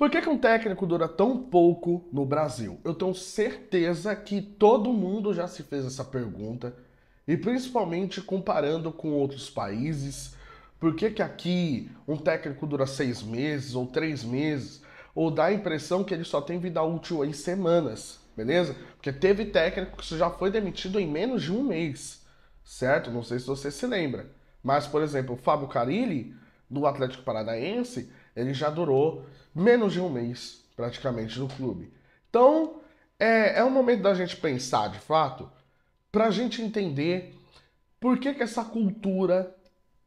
Por que um técnico dura tão pouco no Brasil? Eu tenho certeza que todo mundo já se fez essa pergunta, e principalmente comparando com outros países. Por que aqui um técnico dura 6 meses ou 3 meses, ou dá a impressão que ele só tem vida útil em semanas, beleza? Porque teve técnico que já foi demitido em menos de um mês, certo? Não sei se você se lembra. Mas, por exemplo, o Fábio Carille, do Atlético Paranaense, ele já durou menos de um mês, praticamente, no clube. Então, é um momento da gente pensar, de fato, para a gente entender por que essa cultura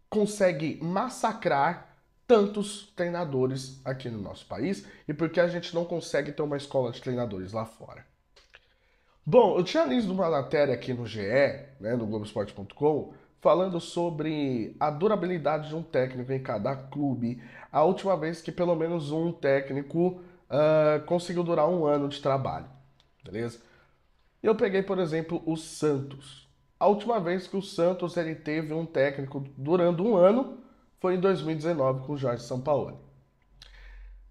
consegue massacrar tantos treinadores aqui no nosso país e por que a gente não consegue ter uma escola de treinadores lá fora. Bom, eu tinha lido uma matéria aqui no GE, né, no Globoesporte.com, falando sobre a durabilidade de um técnico em cada clube. A última vez que pelo menos um técnico conseguiu durar um ano de trabalho, beleza? Eu peguei, por exemplo, o Santos. A última vez que o Santos ele teve um técnico durando um ano foi em 2019 com o Jorge Sampaoli.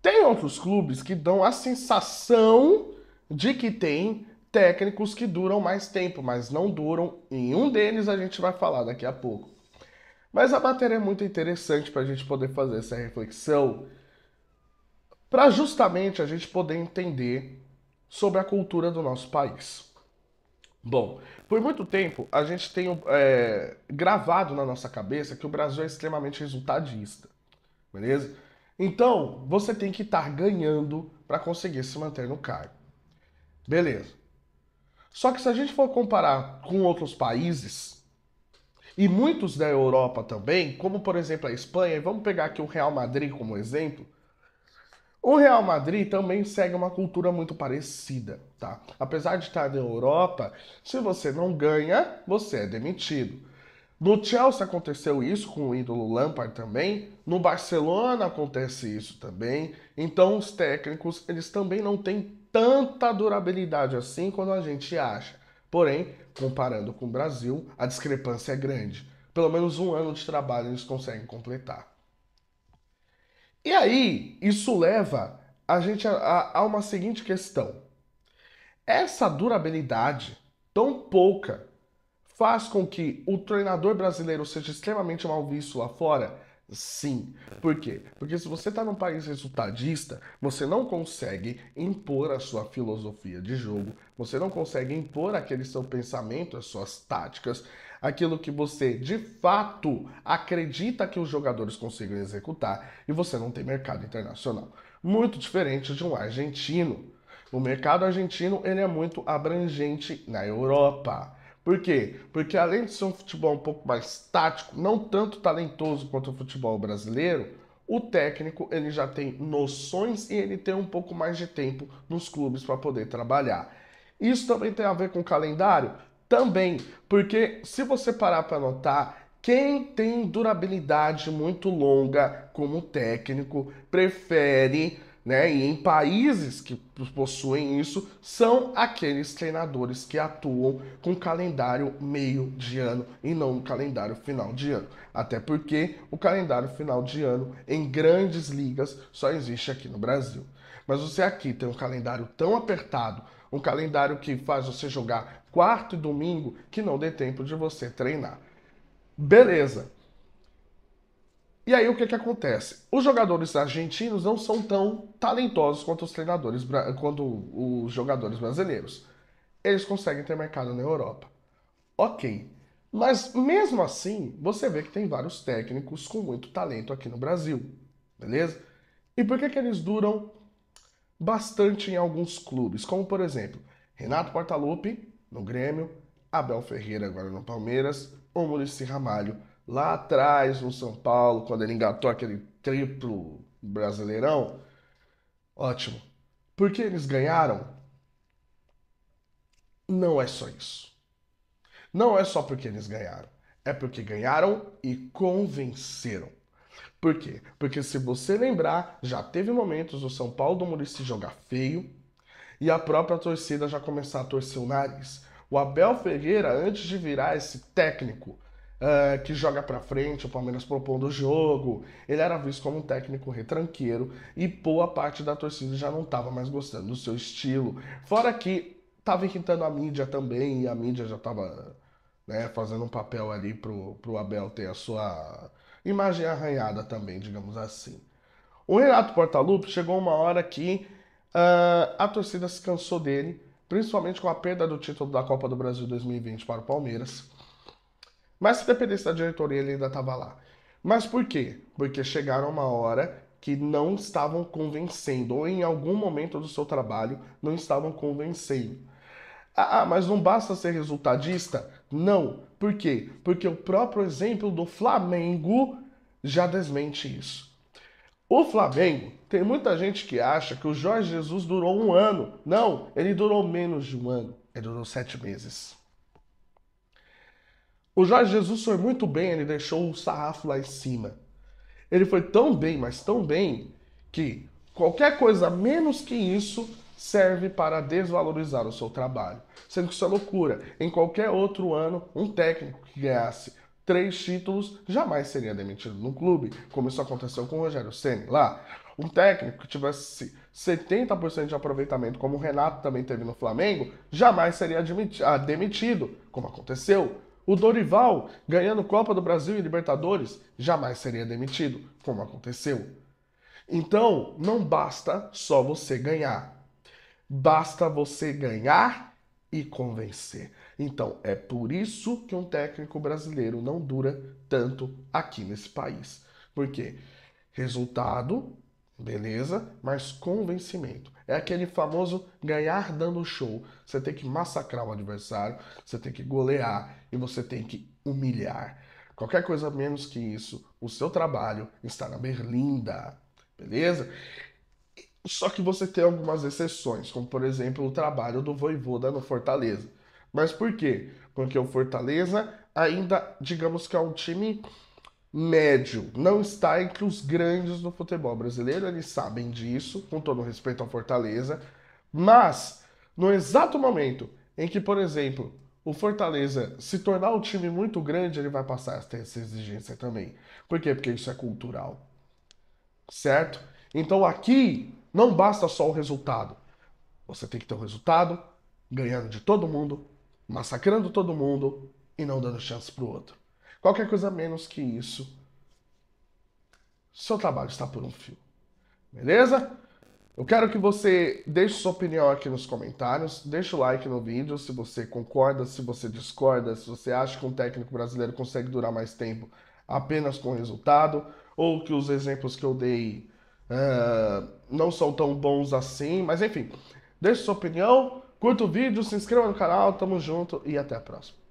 Tem outros clubes que dão a sensação de que tem técnicos que duram mais tempo, mas não duram. Em um deles a gente vai falar daqui a pouco. Mas a matéria é muito interessante para a gente poder fazer essa reflexão, para justamente a gente poder entender sobre a cultura do nosso país. Bom, por muito tempo a gente tem gravado na nossa cabeça que o Brasil é extremamente resultadista, beleza? Então, você tem que estar ganhando para conseguir se manter no cargo. Beleza. Só que se a gente for comparar com outros países, e muitos da Europa também, como por exemplo a Espanha, e vamos pegar aqui o Real Madrid como exemplo, o Real Madrid também segue uma cultura muito parecida, tá? Apesar de estar na Europa, se você não ganha, você é demitido. No Chelsea aconteceu isso com o ídolo Lampard também. No Barcelona acontece isso também. Então os técnicos, eles também não têm tanta durabilidade assim quando a gente acha. Porém, comparando com o Brasil, a discrepância é grande. Pelo menos um ano de trabalho eles conseguem completar. E aí, isso leva a gente a uma seguinte questão. Essa durabilidade tão pouca faz com que o treinador brasileiro seja extremamente mal visto lá fora? Sim. Por quê? Porque se você está num país resultadista, você não consegue impor a sua filosofia de jogo, você não consegue impor aquele seu pensamento, as suas táticas, aquilo que você de fato acredita que os jogadores consigam executar, e você não tem mercado internacional. Muito diferente de um argentino. O mercado argentino ele é muito abrangente na Europa. Por quê? Porque além de ser um futebol um pouco mais tático, não tanto talentoso quanto o futebol brasileiro, o técnico ele já tem noções e ele tem um pouco mais de tempo nos clubes para poder trabalhar. Isso também tem a ver com o calendário? Também, porque se você parar para notar, quem tem durabilidade muito longa como técnico prefere, né, e em países que possuem isso, são aqueles treinadores que atuam com calendário meio de ano e não um calendário final de ano. Até porque o calendário final de ano em grandes ligas só existe aqui no Brasil. Mas você aqui tem um calendário tão apertado, um calendário que faz você jogar quarto e domingo, que não dê tempo de você treinar. Beleza. E aí o que acontece? Os jogadores argentinos não são tão talentosos quanto os treinadores, quanto os jogadores brasileiros. Eles conseguem ter mercado na Europa. Ok. Mas mesmo assim, você vê que tem vários técnicos com muito talento aqui no Brasil. Beleza? E por que eles duram bastante em alguns clubes? Como por exemplo, Renato Portaluppi no Grêmio, Abel Ferreira agora no Palmeiras, ou Muricy Ramalho lá atrás no São Paulo, quando ele engatou aquele triplo brasileirão. Ótimo. Por que eles ganharam? Não é só isso. Não é só porque eles ganharam. É porque ganharam e convenceram. Por quê? Porque se você lembrar, já teve momentos do São Paulo do Muricy jogar feio e a própria torcida já começar a torcer o nariz. O Abel Ferreira, antes de virar esse técnico que joga pra frente, o Palmeiras propondo o jogo. Ele era visto como um técnico retranqueiro e boa parte da torcida já não estava mais gostando do seu estilo. Fora que estava irritando a mídia também, e a mídia já estava, né, fazendo um papel ali pro Abel ter a sua imagem arranhada também, digamos assim. O Renato Portaluppi chegou uma hora que a torcida se cansou dele, principalmente com a perda do título da Copa do Brasil 2020 para o Palmeiras. Mas se dependesse da diretoria, ele ainda estava lá. Mas por quê? Porque chegaram uma hora que não estavam convencendo, ou em algum momento do seu trabalho não estavam convencendo. Mas não basta ser resultadista? Não. Por quê? Porque o próprio exemplo do Flamengo já desmente isso. O Flamengo, tem muita gente que acha que o Jorge Jesus durou um ano. Não, ele durou menos de um ano. Ele durou 7 meses. O Jorge Jesus foi muito bem, ele deixou o sarrafo lá em cima. Ele foi tão bem, mas tão bem, que qualquer coisa menos que isso serve para desvalorizar o seu trabalho. Sendo que isso é loucura. Em qualquer outro ano, um técnico que ganhasse 3 títulos jamais seria demitido no clube, como isso aconteceu com o Rogério Ceni lá. Um técnico que tivesse 70% de aproveitamento, como o Renato também teve no Flamengo, jamais seria demitido, como aconteceu. O Dorival, ganhando Copa do Brasil e Libertadores, jamais seria demitido, como aconteceu. Então, não basta só você ganhar. Basta você ganhar e convencer. Então, é por isso que um técnico brasileiro não dura tanto aqui nesse país. Por quê? Resultado, beleza, mas convencimento. É aquele famoso ganhar dando show. Você tem que massacrar o adversário, você tem que golear e você tem que humilhar. Qualquer coisa menos que isso, o seu trabalho está na berlinda, beleza? Só que você tem algumas exceções, como por exemplo o trabalho do Vojvoda no Fortaleza. Mas por quê? Porque o Fortaleza ainda, digamos que é um time médio, não está entre os grandes do futebol brasileiro, eles sabem disso, com todo respeito ao Fortaleza, mas no exato momento em que, por exemplo, o Fortaleza se tornar um time muito grande, ele vai passar a ter essa exigência também. Por quê? Porque isso é cultural, certo? Então aqui não basta só o resultado, você tem que ter o resultado ganhando de todo mundo, massacrando todo mundo e não dando chance pro outro. Qualquer coisa menos que isso, seu trabalho está por um fio. Beleza? Eu quero que você deixe sua opinião aqui nos comentários, deixe o like no vídeo se você concorda, se você discorda, se você acha que um técnico brasileiro consegue durar mais tempo apenas com resultado, ou que os exemplos que eu dei não são tão bons assim, mas enfim, deixe sua opinião, curta o vídeo, se inscreva no canal, tamo junto e até a próxima.